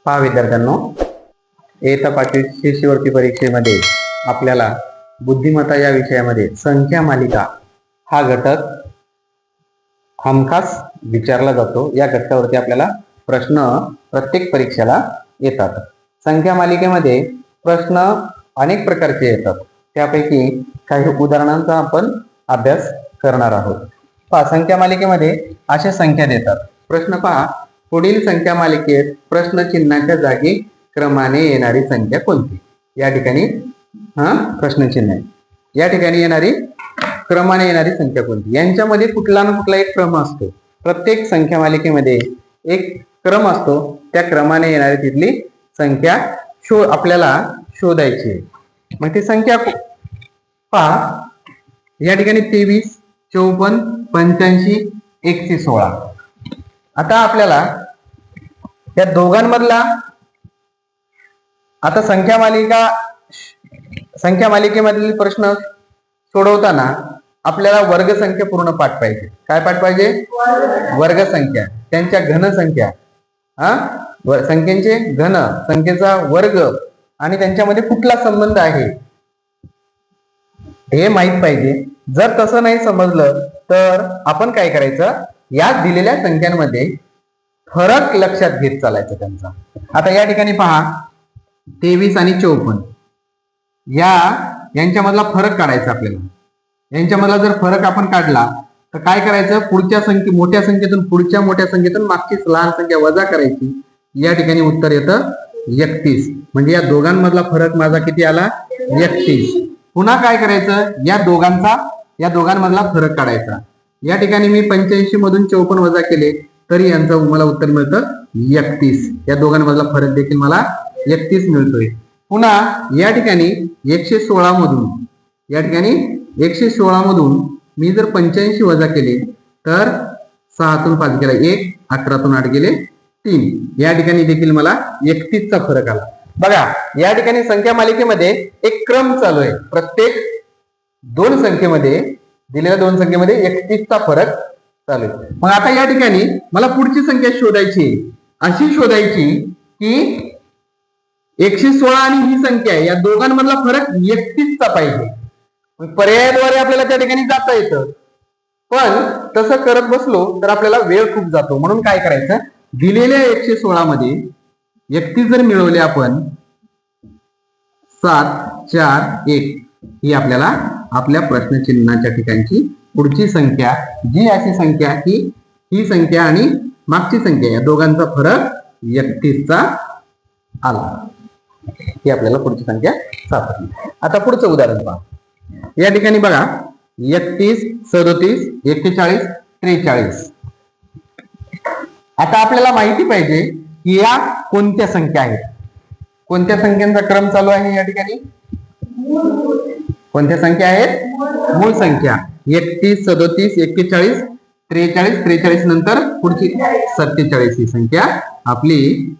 पहा विद्यार्थ्यांनो, इयत्ता 5वी शिष्यवृत्ती परीक्षेमध्ये आपल्याला बुद्धिमत्ता या विषयामध्ये संख्या मालिका हा घटक हमखास विचारला जातो. या घटकावरती आपल्याला प्रश्न प्रत्येक परीक्षेला येतात. संख्या मालिकेमध्ये प्रश्न अनेक प्रकारचे येतात. त्यापैकी काही उदाहरणांचा आपण अभ्यास करणार आहोत. पहा, संख्या मालिकेमध्ये अशा संख्या देतात. प्रश्न पहा, पुढील संख्या मालिकेत प्रश्न चिन्हाच्या जागी क्रमाने येणारी संख्या कोणती? या ठिकाणी प्रश्न चिन्ह आहे. या ठिकाणी येणारी क्रमाने येणारी संख्या कोणती? यांच्यामध्ये कुठला ना कुठला एक क्रम असतो. प्रत्येक संख्या मालिकेमध्ये एक क्रम असतो. त्या क्रमाने येणारी तिथली संख्या आपल्याला शोधायची आहे. मग ती संख्या पहा, या ठिकाणी 23, 54, 85, 116. आता आपल्याला या दोघांमधला आता संख्या मालिकेमधील प्रश्न सोडवताना आपल्याला वर्गसंख्या पूर्ण पाठ पाहिजे. काय पाठ पाहिजे? वर्गसंख्या, त्यांच्या घनसंख्या, संख्येचे घन, संख्येचा वर्ग आणि त्यांच्यामध्ये कुठला संबंध आहे हे माहित पाहिजे. जर तसं नाही समजलं तर आपण काय करायचं, या दिलेल्या संख्यांमध्ये फरक लक्षात घेत चालायचं त्यांचा. आता या ठिकाणी पहा, 23 आणि 54 यांच्यामधला फरक काढायचा आपल्याला. यांच्यामधला जर फरक आपण काढला तर काय करायचं, पुढच्या मोठ्या संख्येतून पुढच्या मोठ्या संख्येतून मागची लहान संख्या वजा करायची. या ठिकाणी उत्तर येतं 31. म्हणजे या दोघांमधला फरक माझा किती आला? 31. पुन्हा काय करायचं, या दोघांमधला फरक काढायचा. या ठिकाणी मी 85 मधून 54 वजा केले तरी यांचं मला उत्तर मिळतं 31. या दोघांमधला फरक देखील मला 31 मिळतोय. पुन्हा या ठिकाणी 116 मधून मी जर 85 वजा केले तर 6तून 5 गेला 1, 11तून 8 गेले 3. या ठिकाणी देखील मला 31चा फरक आला. बघा, या ठिकाणी संख्या मालिकेमध्ये एक क्रम चालू आहे. प्रत्येक दिलेल्या दोन संख्येमध्ये 31चा फरक चालू आहे. मग आता या ठिकाणी मला पुढची संख्या शोधायची, अशी शोधायची की 116 आणि ही संख्या आहे, या दोघांमधला फरक 31चा पाहिजे. पर्यायाद्वारे आपल्याला त्या ठिकाणी जाता येतं, पण तसं करत बसलो तर आपल्याला वेळ खूप जातो. म्हणून काय करायचं, दिलेल्या 116 मध्ये 31 जर मिळवले आपण, 7, 4, 1 ही आपल्याला आपल्या प्रश्नचिन्हाच्या ठिकाणची पुढची संख्या, जी अशी संख्या की ही संख्या आणि मागची संख्या या दोघांचा फरक 31चा आला. ही आपल्याला पुढची संख्या सापडली. आता पुढचं उदाहरण पहा. या ठिकाणी बघा, 31, 37, 41, 43. आता आपल्याला माहिती पाहिजे की या कोणत्या संख्या आहेत, कोणत्या संख्यांचा क्रम चालू आहे. या ठिकाणी कोणत्या संख्या आहेत? मूळ संख्या. 31, 37, 41, 43, 43 नंतर पुढची 47 ही संख्या आपली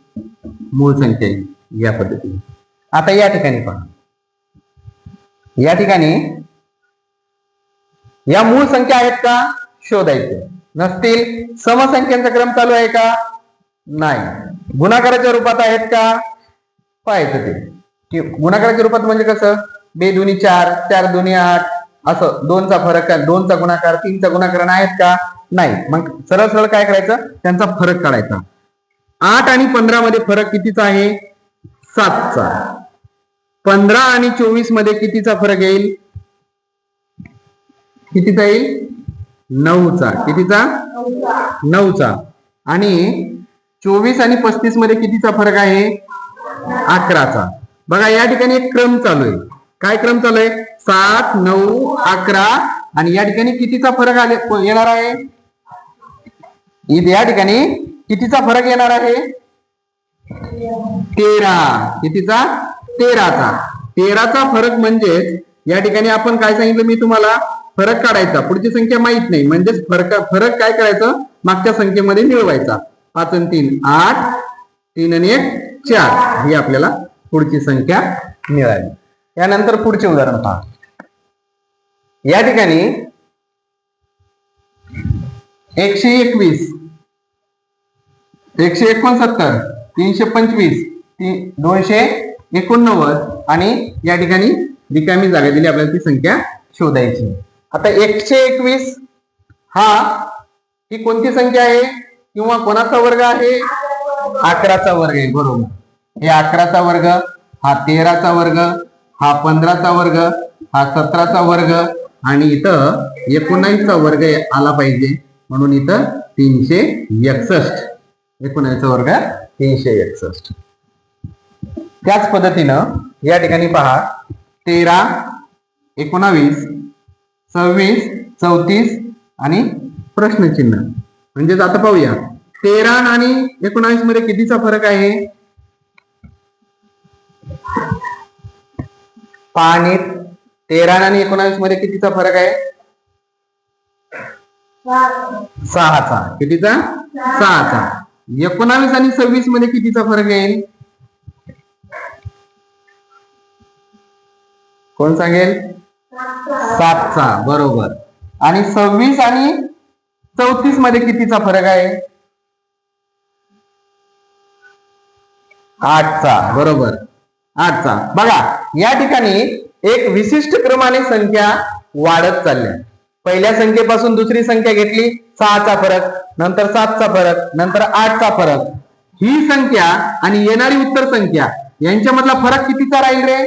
मूळ संख्या आहे. या पद्धतीने आता या ठिकाणी पहा, या ठिकाणी या मूळ संख्या आहेत का शोधायचे. नसतील, समसंख्यांचा क्रम चालू आहे का? नाही. गुणाकाराच्या रूपात आहेत का पाहायचं ते. गुणाकाराच्या रूपात म्हणजे कसं, 2 दुनी 4, 4 दुनी 8, असं 2चा फरक, 2चा गुणाकार, 3चा गुणाकार आहेत का? नाही. मग सरळ सरळ काय करायचं, त्यांचा फरक काढायचा. 8 आणि 15 मध्ये फरक कितीचा आहे? 7चा. 15 आणि 24 मध्ये कितीचा फरक येईल? कितीचा येईल? 9चा. कितीचा? 9चा. आणि 24 आणि 35 मध्ये कितीचा फरक आहे? 11चा. बघा, या ठिकाणी एक क्रम चालू आहे. काय क्रम चालू आहे? 7, 9, 11 आणि या ठिकाणी कितीचा फरक येणार आहे? या ठिकाणी कितीचा फरक येणार आहे? 13. कितीचा? 13चा. 13चा फरक म्हणजे या ठिकाणी आपण काय सांगितलं मी तुम्हाला, फरक काढायचा. पुढची संख्या माहित नाही म्हणजेच फरक काय करायचं, मागच्या संख्येमध्ये मिळवायचा. 5 आणि 3 8, 3 आणि 1 4 ही आपल्याला पुढची संख्या मिळाली. यानंतर पुढचे उदाहरण पहा. या ठिकाणी 121, 169, 325, 289 आणि या ठिकाणी रिकामी जागा दिली, आपल्याला ती संख्या शोधायची. आता 121 ही कोणती संख्या आहे किंवा कोणाचा वर्ग आहे? 11चा वर्ग आहे. बरोबर. हे 11चा वर्ग, हा 13चा वर्ग, हा 15चा वर्ग, हा 17चा वर्ग आणि इथं 19चा वर्ग आला पाहिजे, म्हणून इथं 361. 19चा वर्ग 361. त्याच पद्धतीनं या ठिकाणी पहा 13, 19, 26, 34 आणि प्रश्नचिन्ह. म्हणजेच आता पाहूया 13 आणि 19 मध्ये कितीचा फरक आहे? पाहणी 13 आणि 19 मध्ये कितीचा फरक आहे? 6चा. कितीचा? 6चा. 19 आणि 26 मध्ये कितीचा फरक येईल? कोण सांगेल? 7चा. बरोबर. आणि 26 आणि 34 मध्ये कितीचा फरक आहे? 8चा. बरोबर. 8चा. बघा या ठिकाणी एक विशिष्ट क्रमाने संख्या वाढत चालल्या. पहिल्या संख्येपासून दुसरी संख्या घेतली, 6चा फरक, नंतर 7चा फरक, नंतर 8चा फरक. ही संख्या आणि येणारी उत्तर संख्या यांच्यामधला फरक कितीचा राहील रे?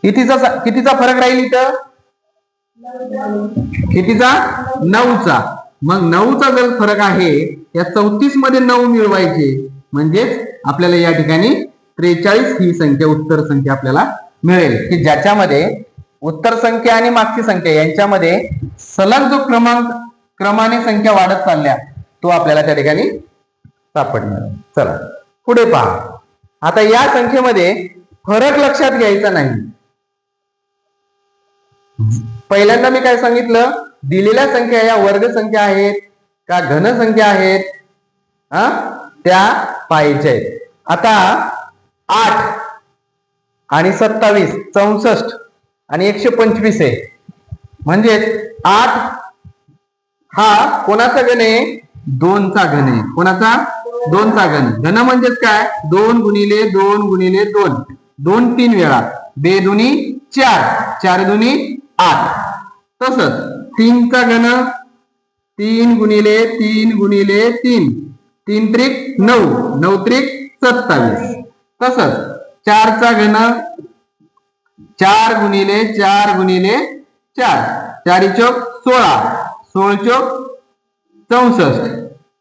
कितीचा फरक राहील इथं? कितीचा? 9चा. मग 9चा जर फरक आहे, या 34 मध्ये 9 मिळवायचे, म्हणजेच आपल्याला या ठिकाणी 43 ही संख्या उत्तर संख्या आपल्याला मिळेल, की ज्याच्यामध्ये उत्तर संख्या आणि मागची संख्या यांच्यामध्ये सलग जो क्रमाने संख्या वाढत चालल्या तो आपल्याला त्या ठिकाणी सापडणार. चला पुढे पहा. आता या संख्येमध्ये फरक लक्षात घ्यायचा नाही. पहिल्यांदा मी काय सांगितलं? दिलेल्या संख्या या वर्ग संख्या आहेत का घन संख्या आहेत त्या पाहायच्या आहेत. आता 8 आणि 27, 64 आणि 125 आहे. म्हणजेच 8 हा कोणाचा घन आहे? 2चा घन आहे. कोणाचा? 2चा घन. घन म्हणजेच काय? 2 गुणिले 2 गुणिले 2, 2 3 वेळा, 2 दुनी 4, 4 दुनी 8. तसंच 3चा घन 3 गुणिले 3 गुणिले 3, 3 त्रिक 9, 9 त्रिक 27. तसंच 4चा घन 4 गुणिले 4 गुणिले 4, 4 चौक 16, 16 चौक 64,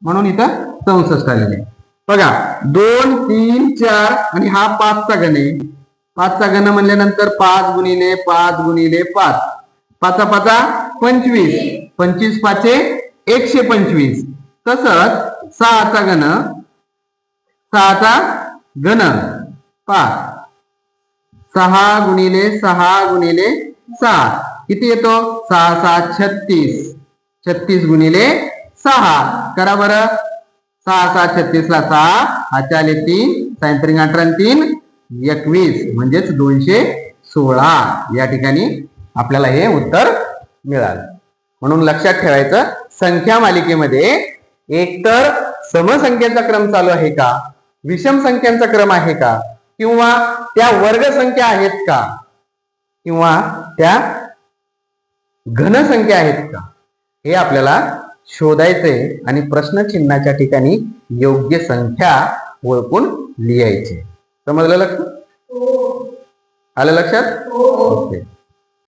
म्हणून इथं 64 आलेले. बघा 2 3 4 आणि हा 5चा घन आहे. 5चा घन म्हणल्यानंतर 5 गुणिले 5 गुणिले 5, 5 5 25, 25 5 125. तसंच 6चा घन, 6चा घन पहा 6 गुणिले 6 गुणिले 6 किती येतो? 6 6 36, 36 गुणिले 6 करा बरं. 6 6 36 ला 6, हाच्या आले 3, सायंत्रिक 18 3 21, म्हणजेच 216. या ठिकाणी आपल्याला हे उत्तर मिळालं. म्हणून लक्षात ठेवायचं, संख्या मालिकेमध्ये एकतर समसंख्येचा क्रम चालू आहे का, विषम संख्यांचा क्रम आहे का, किंवा त्या वर्ग संख्या आहेत का, किंवा त्या घन संख्या आहेत का, हे आपल्याला शोधायचंय. आणि प्रश्नचिन्हाच्या ठिकाणी योग्य संख्या ओळखून लिहायची. समजलं? लक्षात आलं? लक्षात? ओके.